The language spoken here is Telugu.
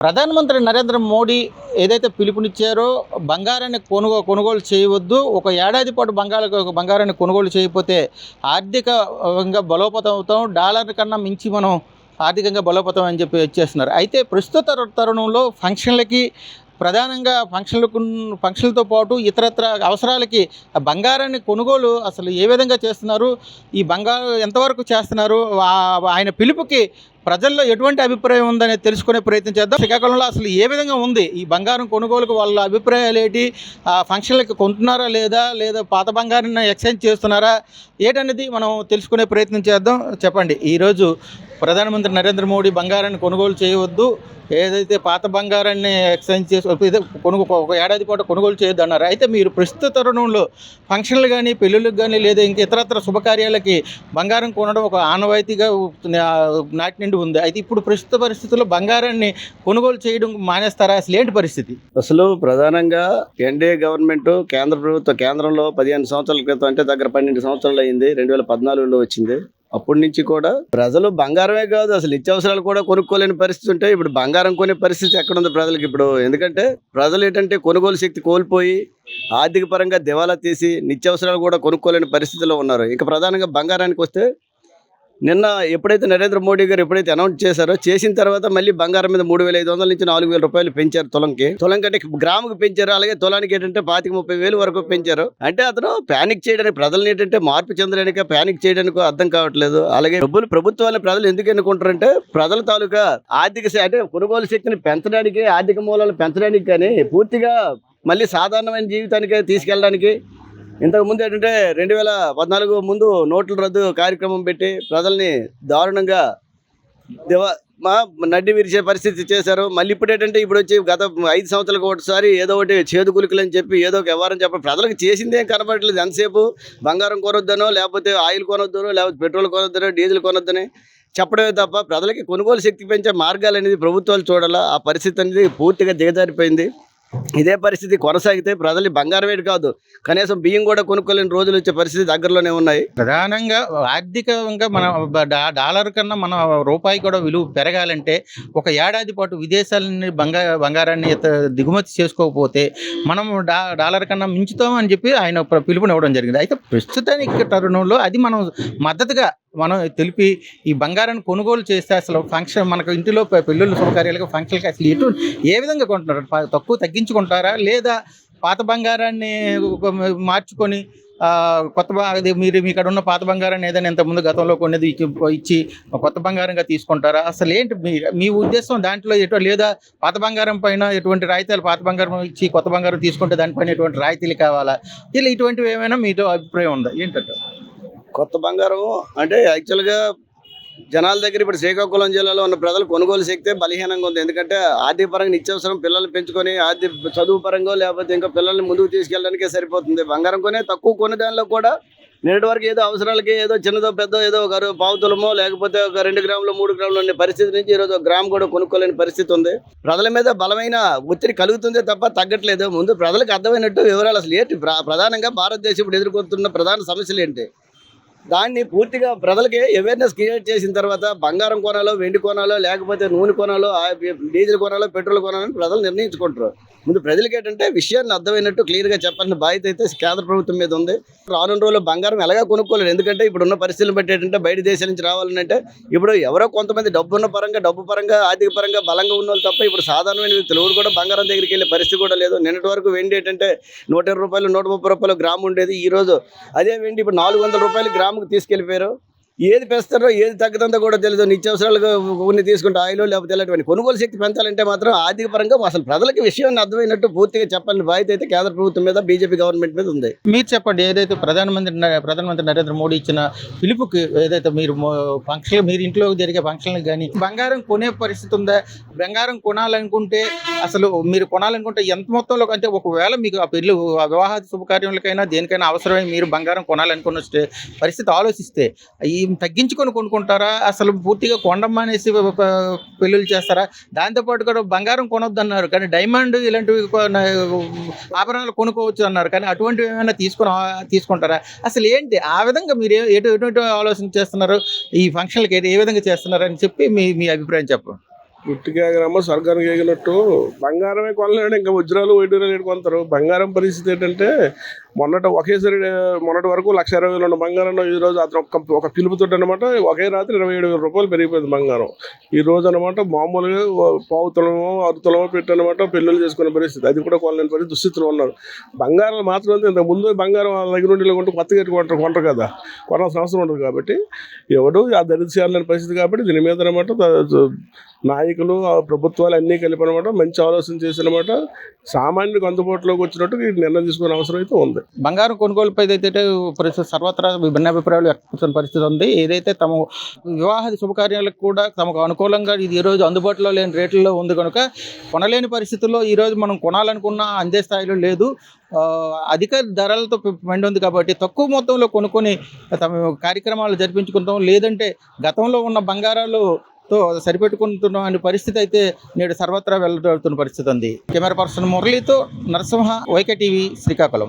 ప్రధానమంత్రి నరేంద్ర మోడీ ఏదైతే పిలుపునిచ్చారో బంగారాన్ని కొనుగోలు చేయవద్దు, ఒక ఏడాది పాటు బంగారాన్ని కొనుగోలు చేయకపోతే ఆర్థికంగా బలోపేతం అవుతాం, డాలర్ కన్నా మించి మనం ఆర్థికంగా బలోపేతం అని చెప్పి వచ్చేస్తున్నారు. అయితే ప్రస్తుత తరుణంలో ఫంక్షన్లకి ప్రధానంగా ఫంక్షన్లతో పాటు ఇతరత్ర అవసరాలకి బంగారాన్ని కొనుగోలు అసలు ఏ విధంగా చేస్తున్నారు, ఈ బంగారం ఎంతవరకు చేస్తున్నారు, ఆయన పిలుపుకి ప్రజల్లో ఎటువంటి అభిప్రాయం ఉందనేది తెలుసుకునే ప్రయత్నం చేద్దాం. శ్రీకాకుళంలో అసలు ఏ విధంగా ఉంది ఈ బంగారం కొనుగోలుకు, వాళ్ళ అభిప్రాయాలు ఏంటి, ఫంక్షన్లకి కొంటున్నారా లేదా పాత బంగారాన్ని ఎక్స్చేంజ్ చేస్తున్నారా ఏంటనేది మనం తెలుసుకునే ప్రయత్నం చేద్దాం. చెప్పండి, ఈరోజు ప్రధానమంత్రి నరేంద్ర మోడీ బంగారాన్ని కొనుగోలు చేయవద్దు, ఏదైతే పాత బంగారాన్ని ఎక్స్చేంజ్ చేసి ఒక ఏడాది పాటు కొనుగోలు చేయొద్దు అన్నారు. అయితే మీరు ప్రస్తుత తరుణంలో ఫంక్షన్లు కానీ, పెళ్ళిళ్ళకి కానీ, లేదా ఇంక ఇతరత్ర శుభకార్యాలకి బంగారం కొనడం ఒక ఆనవాయితీగా నాటి నిండి ఉంది. అయితే ఇప్పుడు ప్రస్తుత పరిస్థితుల్లో బంగారాన్ని కొనుగోలు చేయడం మానేస్తారా? అసలు ఏంటి పరిస్థితి? అసలు ప్రధానంగా ఎన్డీఏ గవర్నమెంట్ కేంద్రంలో 15 సంవత్సరాల క్రితం, అంటే దగ్గర 12 సంవత్సరాలు అయింది, 2014లో వచ్చింది. అప్పటి నుంచి కూడా ప్రజలు బంగారమే కాదు అసలు నిత్యావసరాలు కూడా కొనుక్కోలేని పరిస్థితి ఉంటాయి. ఇప్పుడు బంగారం కొనే పరిస్థితి ఎక్కడుంది ప్రజలకు ఇప్పుడు? ఎందుకంటే ప్రజలు ఏంటంటే కొనుగోలు శక్తి కోల్పోయి ఆర్థిక పరంగా దివాలా తీసి నిత్యావసరాలు కూడా కొనుక్కోలేని పరిస్థితిలో ఉన్నారు. ఇక ప్రధానంగా బంగారానికి వస్తే, నిన్న ఎప్పుడైతే నరేంద్ర మోడీ గారు ఎప్పుడైతే అనౌన్స్ చేశారో, చేసిన తర్వాత మళ్ళీ బంగారం మీద 3,500 నుంచి 4,000 రూపాయలు పెంచారు. తులం కంటే గ్రాముకు పెంచారు. అలాగే తులానికి ఏంటంటే 25,000 వరకు పెంచారు. అంటే అతను ప్యానిక్ చేయడానికి, ప్రజలను ఏంటంటే మార్పు చెందడానికి, ప్యానిక్ చేయడానికి అర్థం కావట్లేదు. అలాగే ప్రభుత్వాన్ని ప్రజలు ఎందుకు ఎన్నుకుంటారంటే ప్రజల తాలూకా ఆర్థిక అంటే కొనుగోలు శక్తిని పెంచడానికి, ఆర్థిక మూలాలు పెంచడానికి, కానీ పూర్తిగా మళ్ళీ సాధారణమైన జీవితానికి తీసుకెళ్ళడానికి. ఇంతకుముందు ఏంటంటే 2014 ముందు నోట్ల రద్దు కార్యక్రమం పెట్టి ప్రజల్ని దారుణంగా నడ్డి విరిచే పరిస్థితి చేశారు. మళ్ళీ ఇప్పుడు ఏంటంటే ఇప్పుడు వచ్చి గత 5 సంవత్సరాలకు ఒకటిసారి ఏదో ఒకటి చేదు కులుకులు అని చెప్పి ఏదో ఒక వ్యవహారం చెప్పి ప్రజలకు చేసిందేం కనబడట్లేదు. ఎంతసేపు బంగారం కొనొద్దనో, లేకపోతే ఆయిల్ కొనొద్దనో, లేకపోతే పెట్రోల్ కొనొద్దనో, డీజిల్ కొనొద్దని చెప్పడమే తప్ప ప్రజలకి కొనుగోలు శక్తి పెంచే మార్గాలు అనేది ప్రభుత్వాలు చూడాలా. ఆ పరిస్థితి అనేది పూర్తిగా దిగజారిపోయింది. ఇదే పరిస్థితి కొనసాగితే ప్రజలు బంగారం ఏంటి కాదు, కనీసం బియ్యం కూడా కొనుక్కోలేని రోజులు వచ్చే పరిస్థితి దగ్గరలోనే ఉన్నాయి. ప్రధానంగా ఆర్థికంగా మన డాలర్ కన్నా మన రూపాయి కూడా విలువ పెరగాలంటే ఒక ఏడాది పాటు విదేశాల నుండి బంగారాన్ని దిగుమతి చేసుకోకపోతే మనం డాలర్ కన్నా మించుతామని చెప్పి ఆయన పిలుపునివ్వడం జరిగింది. అయితే ప్రస్తుతానికి తరుణంలో అది మనం మద్దతుగా మనం తెలిపి ఈ బంగారాన్ని కొనుగోలు చేస్తే అసలు ఫంక్షన్ మనకు ఇంటిలో పెళ్ళిళ్ళు శుభకార్యాలకు ఫంక్షన్కి అసలు ఏ విధంగా కొంటున్నారు? తక్కువ తగ్గించుకుంటారా, లేదా పాత బంగారాన్ని మార్చుకొని మీరు ఇక్కడ ఉన్న పాత బంగారాన్ని ఏదైనా ఇంతకుముందు గతంలో కొనేది ఇచ్చి కొత్త బంగారంగా తీసుకుంటారా? అసలు ఏంటి మీ ఉద్దేశం దాంట్లో? లేదా పాత బంగారం పైన ఎటువంటి రాయితీలు, పాత బంగారం ఇచ్చి కొత్త బంగారం తీసుకుంటే దానిపైన ఎటువంటి రాయితీలు కావాలా? ఇలా ఇటువంటివి ఏమైనా మీతో అభిప్రాయం ఉందా ఏంటంటే? కొత్త బంగారం అంటే యాక్చువల్గా జనాల దగ్గర ఇప్పుడు శ్రీకాకుళం జిల్లాలో ఉన్న ప్రజలు కొనుగోలు శక్తి బలహీనంగా ఉంది. ఎందుకంటే ఆర్థిక పరంగా నిత్యావసరం పిల్లల్ని పెంచుకొని చదువు పరంగా లేకపోతే ఇంకా పిల్లల్ని ముందుకు తీసుకెళ్ళడానికే సరిపోతుంది. బంగారం తక్కువ దానిలో కూడా నేటి వరకు ఏదో అవసరాలకి ఏదో చిన్నదో పెద్ద ఏదో ఒక పావుతులమో లేకపోతే ఒక 2 గ్రాములు 3 గ్రాములు ఉండే పరిస్థితి నుంచి ఈరోజు 1 గ్రామ్ కూడా కొనుక్కోలేని పరిస్థితి ఉంది. ప్రజల మీద బలమైన ఒత్తిడి కలుగుతుందే తప్ప తగ్గట్లేదు. ముందు ప్రజలకు అర్థమైనట్టు వివరాలు అసలు ఏంటి, ప్రధానంగా భారతదేశం ఇప్పుడు ఎదుర్కొంటున్న ప్రధాన సమస్యలు ఏంటి, దాన్ని పూర్తిగా ప్రజలకి అవేర్నెస్ క్రియేట్ చేసిన తర్వాత బంగారం కొనాలో, వెండి కొనాలో, లేకపోతే నూనె కొనాలో, డీజిల్ కొనాలో, పెట్రోల్ కొనాలని ప్రజలు నిర్ణయించుకుంటారు. ముందు ప్రజలకి ఏంటంటే విషయాన్ని అర్థమైనట్టు క్లియర్గా చెప్పాల్సిన బాధ్యత అయితే కేంద్ర ప్రభుత్వం మీద ఉంది. రానున్న రోజుల్లో బంగారం ఎలాగా కొనుక్కోలేదు. ఎందుకంటే ఇప్పుడున్న పరిస్థితులను బట్టి ఏంటంటే బయట దేశాల నుంచి రావాలంటే ఇప్పుడు ఎవరో కొంతమంది డబ్బు పరంగా ఆర్థిక పరంగా బలంగా ఉన్న వాళ్ళు తప్ప ఇప్పుడు సాధారణమైన వ్యక్తులు ఎవరు కూడా బంగారం దగ్గరికి వెళ్ళే పరిస్థితి కూడా లేదు. నిన్నటి వరకు వెండి ఏంటంటే 120 రూపాయలు 130 రూపాయలు గ్రాము ఉండేది. ఈరోజు అదే వెండి ఇప్పుడు 400 రూపాయలు గ్రాముకు తీసుకెళ్ళిపోయారు. ఏది పెస్తారో ఏది తగ్గుతుందో కూడా తెలియదు. నిత్యావసరాలుగా కొన్ని తీసుకుంటే ఆయిల్ లేకపోతే ఇలాంటివన్నీ కొనుగోలు శక్తి పెంచాలంటే మాత్రం ఆర్థిక పరంగా అసలు ప్రజలకి విషయాన్ని అర్థమైనట్టు పూర్తిగా చెప్పాలని బాధ్యత అయితే కేంద్ర ప్రభుత్వం మీద, బీజేపీ గవర్నమెంట్ మీద ఉంది. మీరు చెప్పండి, ఏదైతే ప్రధానమంత్రి నరేంద్ర మోడీ ఇచ్చిన పిలుపుకి ఏదైతే మీరు ఫంక్షన్, మీరు ఇంట్లో జరిగే ఫంక్షన్లకు కానీ బంగారం కొనే పరిస్థితి ఉందా? బంగారం కొనాలనుకుంటే అసలు మీరు కొనాలనుకుంటే ఎంత మొత్తంలో, అంటే ఒకవేళ మీకు ఆ పెళ్ళి వివాహ శుభకార్యములకైనా దేనికైనా అవసరమై మీరు బంగారం కొనాలనుకున్న పరిస్థితి ఆలోచిస్తే ఈ తగ్గించుకొని కొనుక్కుంటారా? అసలు పూర్తిగా కొండమ్మ అనేసి పెళ్ళిళ్ళు చేస్తారా? దాంతోపాటు కూడా బంగారం కొనొద్దు అన్నారు, కానీ డైమండ్ ఇలాంటివి ఆభరణాలు కొనుక్కోవచ్చు అన్నారు, కానీ అటువంటివి ఏమైనా తీసుకుంటారా? అసలు ఏంటి ఆ విధంగా మీరు ఎటువంటి ఆలోచన చేస్తున్నారు? ఈ ఫంక్షన్లకి ఏ విధంగా చేస్తున్నారు అని చెప్పి మీ అభిప్రాయం చెప్పండి. గుట్టిగా ఎగరమ్మ స్వర్గానికి ఎగినట్టు బంగారమే కొనలేడు, ఇంకా వజ్రాలు వైడూరాలు కొంటారు. బంగారం పరిస్థితి ఏంటంటే మొన్నటి వరకు 1,20,000 ఉన్న బంగారం ఈ రోజు అతను ఒక పిలుపుతో అనమాట ఒకే రాత్రి 27,000 రూపాయలు పెరిగిపోయింది బంగారం. ఈ రోజు అనమాట మామూలుగా పావుతులమో అరుతులమో పెట్టనమాట పెళ్ళిళ్ళు చేసుకునే పరిస్థితి, అది కూడా కొనలేని పరిస్థితి దుస్థితిలో ఉన్నారు. బంగారం మాత్రం అంతే, ఇంతకు ముందు బంగారం వాళ్ళ దగ్గర ఉండి కొంటే కొత్తగా కొంటారు కదా, కొనాల్సిన అవసరం ఉండదు. కాబట్టి ఎవడు ఆ దరిద్రాలేని పరిస్థితి. కాబట్టి దీని మీద అనమాట నాయకులు ప్రభుత్వాలు అన్నీ కలిపి అనమాట మంచి ఆలోచన చేసి అనమాట సామాన్యుడికి అందుబాటులోకి వచ్చినట్టు నిర్ణయం తీసుకునే అవసరం అయితే ఉంది. బంగారం కొనుగోలుపై అయితే పరిస్థితి సర్వత్రా భిన్నాభిప్రాయాలు వ్యక్తపరుస్తున్న పరిస్థితి ఉంది. ఏదైతే తమ వివాహ శుభకార్యాలకు కూడా తమకు అనుకూలంగా ఇది ఈరోజు అందుబాటులో లేని రేట్లలో ఉంది కనుక కొనలేని పరిస్థితుల్లో ఈరోజు మనం కొనాలనుకున్న అందే స్థాయిలో లేదు. అధిక ధరలతో మెండి ఉంది కాబట్టి తక్కువ మొత్తంలో కొనుక్కొని తమ కార్యక్రమాలు జరిపించుకుంటాం, లేదంటే గతంలో ఉన్న బంగారాలతో సరిపెట్టుకుంటున్నాం అనే పరిస్థితి అయితే నేడు సర్వత్రా వెల్లడవుతున్న పరిస్థితి ఉంది. కెమెరా పర్సన్ మురళితో నరసింహ, వైకే టీవీ, శ్రీకాకుళం.